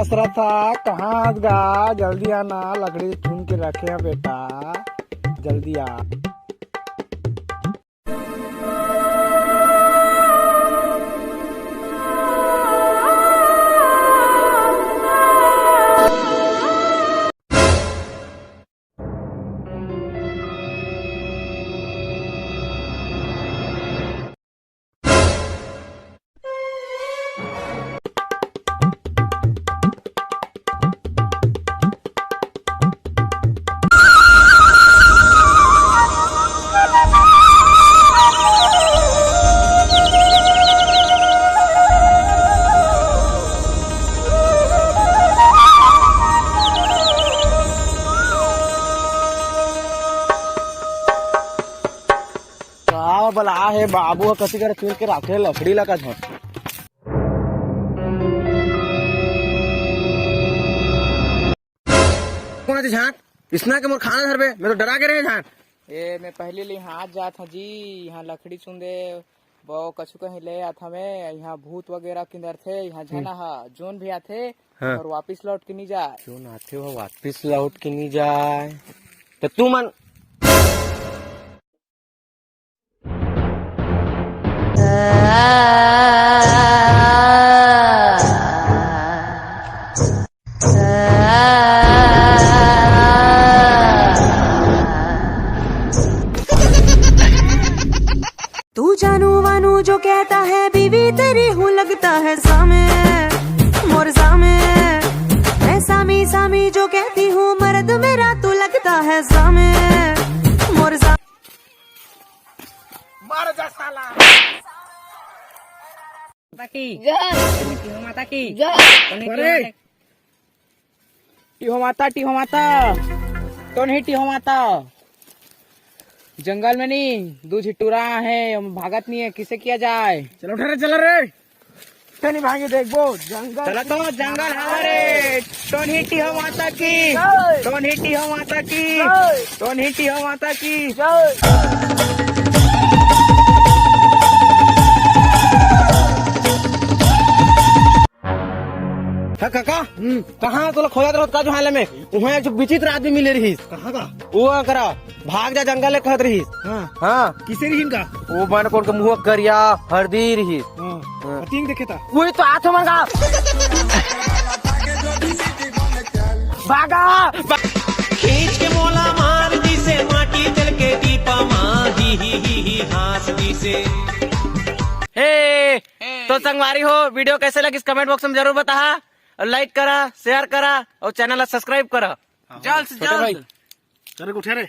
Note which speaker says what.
Speaker 1: कसरत था, कहाँ गा? जल्दी आना, लकड़ी चुन के रखे हैं बेटा, जल्दी आ। बला है बाबू कति कर चुन के रखे लकड़ी लगा था। कौन है झांक? इसना के मोर खाना धर बे, मैं तो डरा के रहे झांक।
Speaker 2: ए मैं पहले ले हाथ जात था जी, यहाँ लकड़ी सुन दे वो कछु कहीं ले आता मैं, यहाँ भूत वगैरह किधर थे, यहाँ जाना हा जोन भी आते
Speaker 1: हाँ।
Speaker 2: और वापिस लौट के नहीं जाए।
Speaker 1: क्यों आते हो वापिस लौट के नहीं जाए? तो तू मन
Speaker 3: तू जानू वानू जो कहता है बीवी तेरी हूँ लगता है सामे मोर सामे, मैं सामी सामी जो कहती हूँ मर्द मेरा तू लगता है सामे मोर सामे।
Speaker 1: मार जा साला।
Speaker 2: माता की माता की टीहो माता तो नहीं टीहो माता, जंगल में नहीं दो झिटूरा है, भागत नहीं है, किसे किया जाए?
Speaker 1: चलो ठहरे चला रे, नहीं भागे देख वो जंगल।
Speaker 2: चला तो जंगल हमारे तो नहीं टीहो माता की, तो नहीं टीहो माता की, तो नहीं टीहो माता की।
Speaker 1: काका कहाँ तो खोजत रहो का हाल में? वहाँ एक विचित्र आदमी मिले रही। कहाँ का? वो करा भाग जा जंगल कहत रही। हाँ किसे रही इनका? वो मन कोन के मुँह करिया हरदी रही। तीन देखे था वही तो आठ मंगा भागा
Speaker 4: खींच के मोला मार दी से माटी जल के दीपा माँ ही हास दी से।
Speaker 1: हे तो संगवारी हो, वीडियो कैसे लगी कमेंट बॉक्स में जरूर बता, लाइक करा, शेयर करा और चैनल सब्सक्राइब करा।
Speaker 2: जल्द से जल्द
Speaker 1: चल उठे रे।